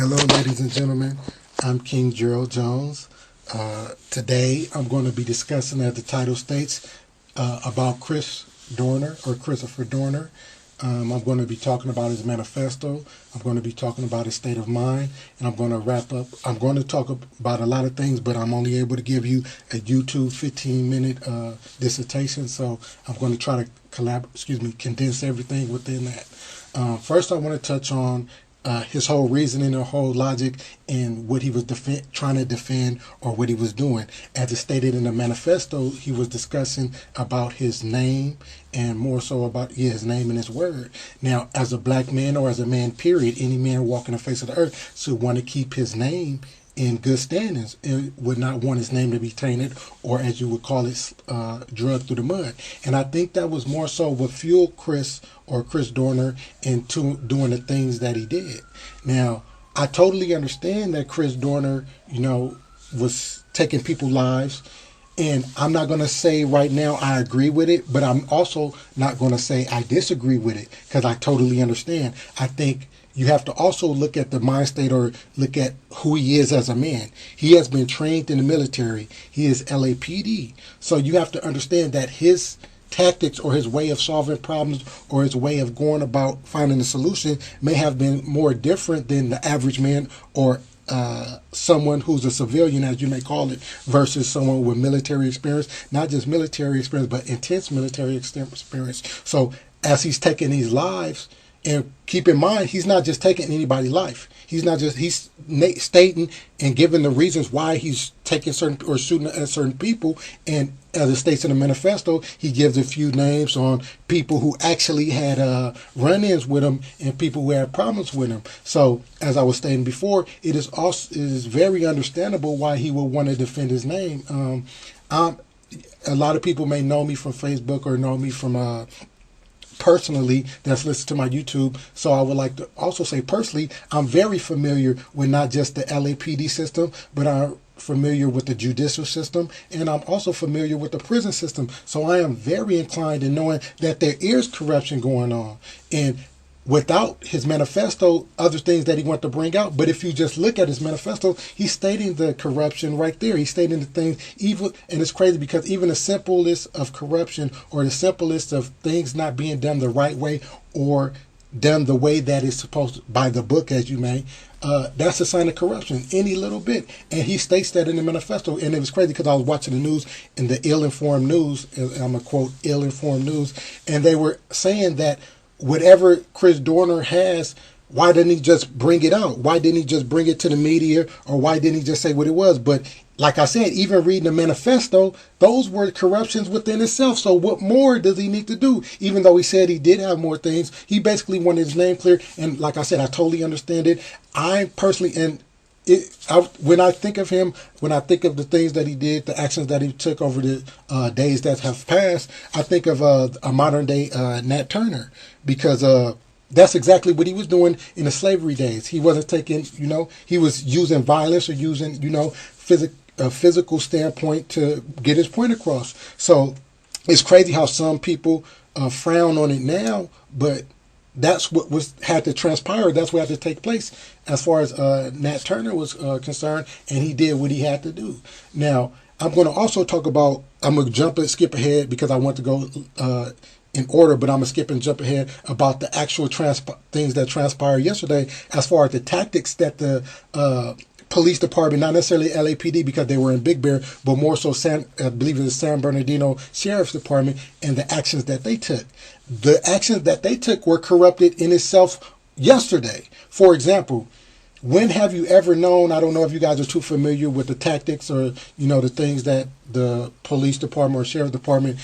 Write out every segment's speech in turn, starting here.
Hello, ladies and gentlemen. I'm King Gerald Jones. Today, I'm going to be discussing, as the title states, about Chris Dorner or Christopher Dorner. I'm going to be talking about his manifesto. I'm going to be talking about his state of mind, and I'm going to wrap up. I'm going to talk about a lot of things, but I'm only able to give you a YouTube 15-minute dissertation. So I'm going to try to condense everything within that. First, I want to touch on his whole reasoning or whole logic and what he was trying to defend or what he was doing. As it stated in the manifesto, he was discussing about his name and more so about his name and his word. Now, as a black man or as a man, period, any man walking the face of the earth should want to keep his name in good standings and would not want his name to be tainted or, as you would call it, drugged through the mud. And I think that was more so what fueled Chris Dorner into doing the things that he did. Now, I totally understand that Chris Dorner, was taking people's lives. And I'm not going to say right now I agree with it, but I'm also not going to say I disagree with it because I totally understand. I think you have to also look at the mind state or look at who he is as a man. He has been trained in the military. He is LAPD. So you have to understand that his tactics or his way of solving problems or his way of going about finding a solution may have been more different than the average man or someone who's a civilian, as you may call it, versus someone with military experience. Not just military experience, but intense military experience. So as he's taking these lives, and keep in mind, he's not just taking anybody's life. He's stating and giving the reasons why he's taking certain or shooting at certain people. And as it states in the manifesto, he gives a few names on people who actually had run-ins with him and people who had problems with him. So, as I was stating before, it is very understandable why he would want to defend his name. A lot of people may know me from Facebook or know me from personally that's listened to my YouTube. So I would like to also say personally, I'm very familiar with not just the LAPD system, but I'm familiar with the judicial system, and I'm also familiar with the prison system. So I am very inclined in knowing that there is corruption going on. And without his manifesto, other things that he wanted to bring out. But if you just look at his manifesto, he's stating the corruption right there. He's stating the things evil, and it's crazy because even the simplest of corruption or the simplest of things not being done the right way or done the way that is supposed to, by the book, as you may, that's a sign of corruption, any little bit. And he states that in the manifesto. And it was crazy because I was watching the news, in the ill-informed news, and I'm going to quote ill-informed news, and they were saying that whatever Chris Dorner has, why didn't he just bring it out? Why didn't he just bring it to the media? Or why didn't he just say what it was? But like I said, even reading the manifesto, those were corruptions within itself. So what more does he need to do? Even though he said he did have more things, he basically wanted his name clear. And like I said, I totally understand it. I personally, when I think of him, when I think of the things that he did, the actions that he took over the days that have passed, I think of a modern day Nat Turner, because that's exactly what he was doing in the slavery days. He wasn't taking, he was using violence or using, a physical standpoint to get his point across. So it's crazy how some people frown on it now, but that's what had to transpire. That's what had to take place as far as Nat Turner was concerned, and he did what he had to do. Now, I'm going to also talk about, I'm going to jump and skip ahead because I want to go in order, but I'm going to skip and jump ahead about the actual things that transpired yesterday as far as the tactics that the police department, not necessarily LAPD because they were in Big Bear, but more so I believe it was San Bernardino Sheriff's Department, and the actions that they took. The actions that they took were corrupted in itself yesterday. For example, when have you ever known, I don't know if you guys are too familiar with the tactics or, the things that the police department or sheriff's department,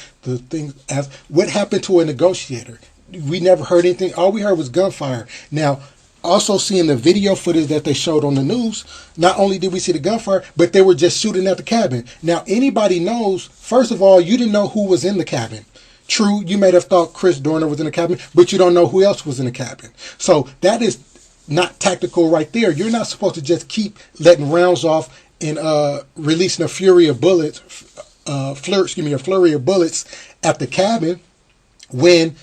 what happened to a negotiator? We never heard anything. All we heard was gunfire. Now, also seeing the video footage that they showed on the news, not only did we see the gunfire, but they were just shooting at the cabin. Now, anybody knows, first of all, you didn't know who was in the cabin. True, you may have thought Chris Dorner was in the cabin, but you don't know who else was in the cabin. So that is not tactical right there. You're not supposed to just keep letting rounds off and releasing a flurry of bullets at the cabin when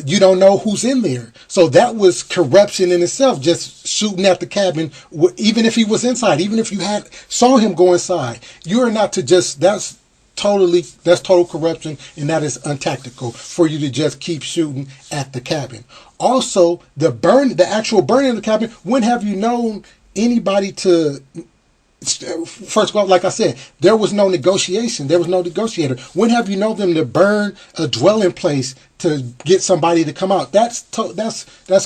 you don't know who's in there. So that was corruption in itself, just shooting at the cabin, even if he was inside, even if you had saw him go inside. You are not to just, that's total corruption, and that is untactical for you to just keep shooting at the cabin. Also, the actual burning of the cabin, when have you known anybody to, first of all, like I said, there was no negotiation. There was no negotiator. When have you known them to burn a dwelling place to get somebody to come out? That's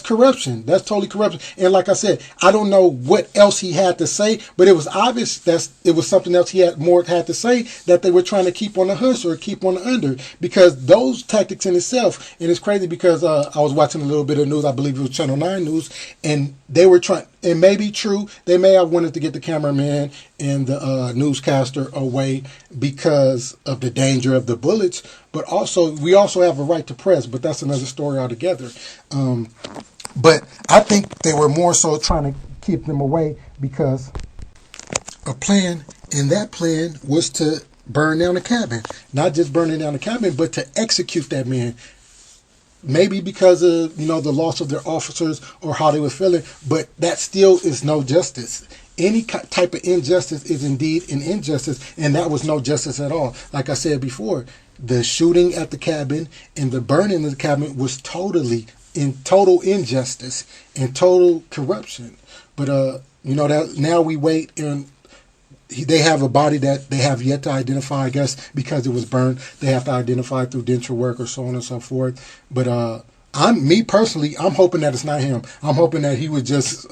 corruption. That's totally corruption. And like I said, I don't know what else he had to say, but it was obvious that it was something else he had to say, that they were trying to keep on the hush or keep on the under, because those tactics in itself. And it's crazy because I was watching a little bit of news. I believe it was Channel 9 News, and they were trying. It may be true. They may have wanted to get the cameraman and the newscaster away because of the danger of the bullets. But also, we also have a right to press. But that's another story altogether. But I think they were more so trying to keep them away because a plan, and that plan was to burn down the cabin. Not just burning down the cabin, but to execute that man. Maybe because of, the loss of their officers or how they were feeling, but that still is no justice. Any type of injustice is indeed an injustice, and that was no justice at all. Like I said before, the shooting at the cabin and the burning of the cabin was total injustice and total corruption. But that now we wait, and they have a body that they have yet to identify, I guess, because it was burned. They have to identify through denture work or so on and so forth. But I'm hoping that it's not him. I'm hoping that he was just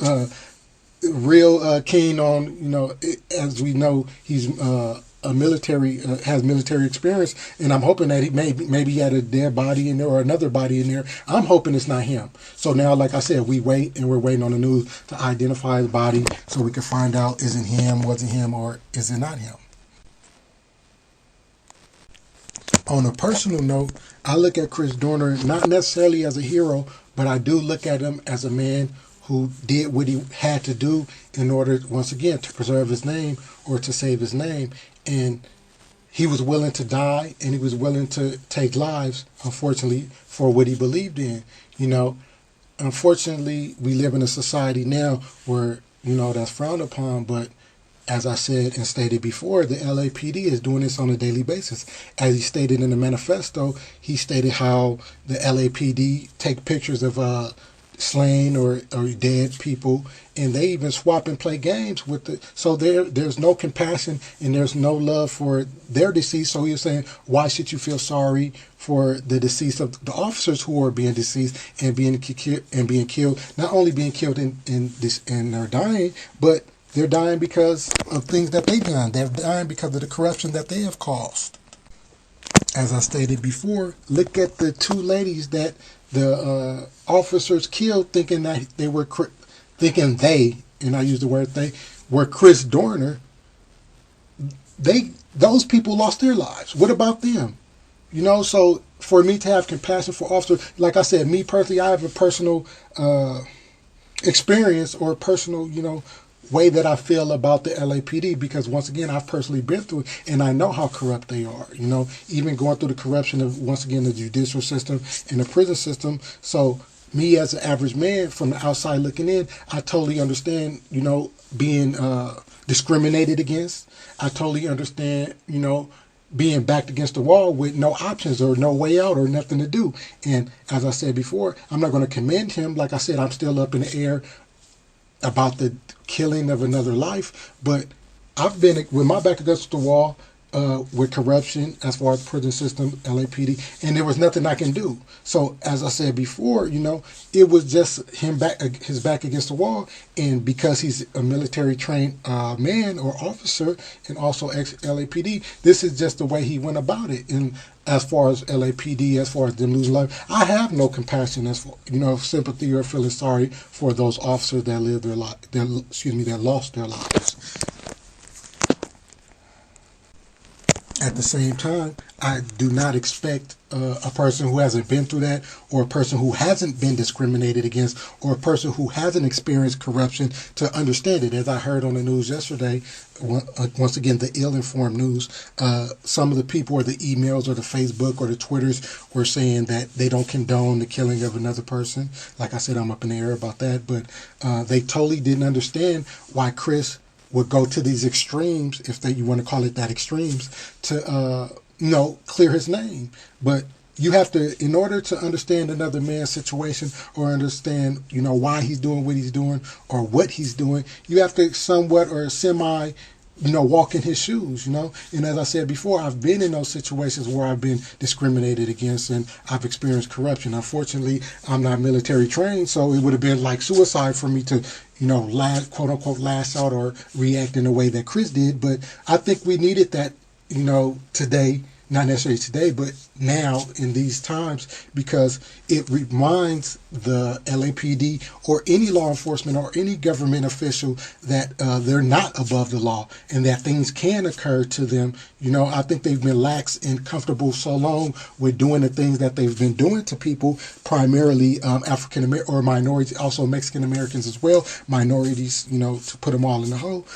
real keen on, as we know, he's has military experience, and I'm hoping that he maybe he had a dead body in there or another body in there. I'm hoping it's not him. So now, like I said, we're waiting on the news to identify his body so we can find out, is it him, was it him, or is it not him? On a personal note, I look at Chris Dorner not necessarily as a hero, but I do look at him as a man who did what he had to do in order, once again, to preserve his name or to save his name. And he was willing to die, and he was willing to take lives, unfortunately, for what he believed in. Unfortunately, we live in a society now where, that's frowned upon. But as I said and stated before, the LAPD is doing this on a daily basis. As he stated in the manifesto, he stated how the LAPD take pictures of slain or dead people, and they even swap and play games with it. So there's no compassion and there's no love for their deceased. So he was saying, why should you feel sorry for the deceased of the officers who are being deceased and being killed? Not only being killed and they're dying, but they're dying because of things that they've done. They're dying because of the corruption that they have caused. As I stated before, look at the two ladies that the officers killed, thinking that and I use the word they, were Chris Dorner. Those people lost their lives. What about them? So for me to have compassion for officers, like I said, me personally, I have a personal experience or personal, way that I feel about the LAPD, because once again, I've personally been through it, and I know how corrupt they are, even going through the corruption of, once again, the judicial system and the prison system. So me as an average man from the outside looking in, I totally understand, being discriminated against. I totally understand, being backed against the wall with no options or no way out or nothing to do. And as I said before, I'm not going to commend him. Like I said, I'm still up in the air about the killing of another life, but I've been with my back against the wall with corruption as far as prison system, LAPD, and there was nothing I can do. So as I said before, it was just his back against the wall, and because he's a military trained man or officer and also ex-LAPD, this is just the way he went about it. And as far as LAPD, as far as them losing life, I have no compassion, as for, sympathy or feeling sorry for those officers that lived their life, that lost their lives. At the same time, I do not expect a person who hasn't been through that, or a person who hasn't been discriminated against, or a person who hasn't experienced corruption to understand it. As I heard on the news yesterday, once again, the ill-informed news, some of the people or the emails or the Facebook or the Twitters were saying that they don't condone the killing of another person. Like I said, I'm up in the air about that, but they totally didn't understand why Chris would go to these extremes, if you want to call it that, extremes, to clear his name. But you have to, in order to understand another man's situation, or understand why he's doing what he's doing or what he's doing, you have to somewhat or semi walk in his shoes, And as I said before, I've been in those situations where I've been discriminated against and I've experienced corruption. Unfortunately, I'm not military trained, so it would have been like suicide for me to, quote unquote, lash out or react in a way that Chris did. But I think we needed that, today. Not necessarily today, but now in these times, because it reminds the LAPD or any law enforcement or any government official that they're not above the law and that things can occur to them. I think they've been lax and comfortable so long with doing the things that they've been doing to people, primarily African American or minorities, also Mexican Americans as well, minorities, to put them all in the hole.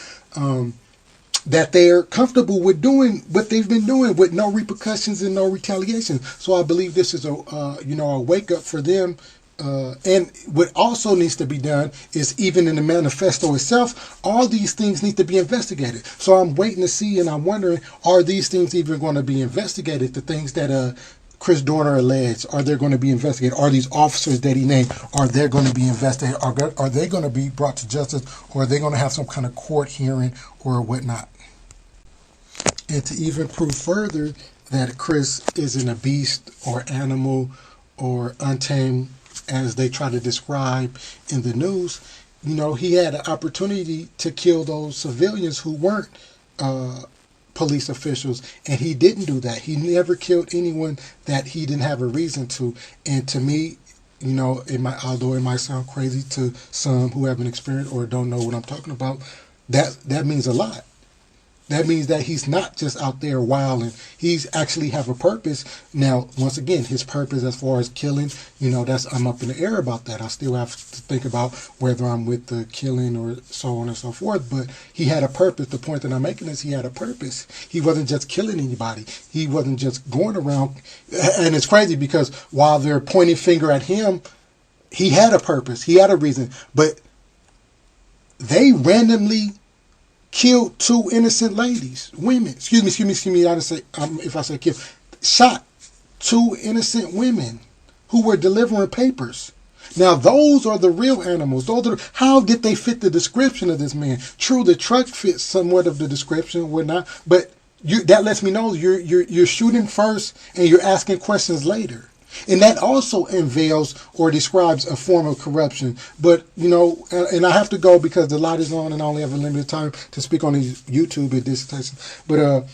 That they're comfortable with doing what they've been doing with no repercussions and no retaliation. So I believe this is a wake up for them. And what also needs to be done is, even in the manifesto itself, all these things need to be investigated. So I'm waiting to see, and I'm wondering, are these things even going to be investigated? The things that Chris Dorner alleged, are they going to be investigated? Are these officers that he named, are they going to be investigated? Are they going to be brought to justice, or are they going to have some kind of court hearing or whatnot? And to even prove further that Chris isn't a beast or animal or untamed, as they try to describe in the news, he had an opportunity to kill those civilians who weren't police officials, and he didn't do that. He never killed anyone that he didn't have a reason to. And to me, although it might sound crazy to some who haven't experienced or don't know what I'm talking about, that means a lot. That means that he's not just out there wilding. He's actually have a purpose. Now, once again, his purpose as far as killing, I'm up in the air about that. I still have to think about whether I'm with the killing or so on and so forth. But he had a purpose. The point that I'm making is he had a purpose. He wasn't just killing anybody. He wasn't just going around. And it's crazy because while they're pointing finger at him, he had a purpose. He had a reason. But they randomly killed two innocent ladies, women. Excuse me. I didn't say, if I said kill, shot two innocent women who were delivering papers. Now, those are the real animals. How did they fit the description of this man? True, the truck fits somewhat of the description, whatnot, but that lets me know you're shooting first and you're asking questions later. And that also unveils or describes a form of corruption. But, and I have to go because the light is on and I only have a limited time to speak on these YouTube and dissertation. But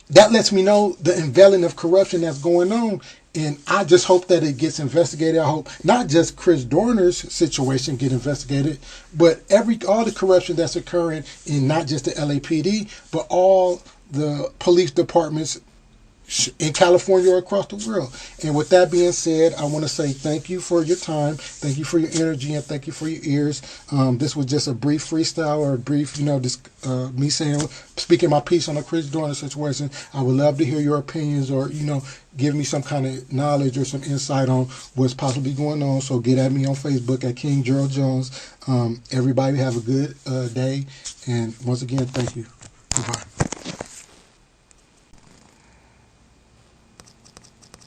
that lets me know the unveiling of corruption that's going on. And I just hope that it gets investigated. I hope not just Chris Dorner's situation get investigated, but all the corruption that's occurring in not just the LAPD, but all the police departments in California or across the world. And with that being said, I want to say thank you for your time, thank you for your energy, and thank you for your ears. This was just a brief freestyle, or a brief, me speaking my piece on the Chris Dorner situation. I would love to hear your opinions, or give me some kind of knowledge or some insight on what's possibly going on. So get at me on Facebook at King Gerald Jones. Everybody have a good day, and once again, thank you. Goodbye.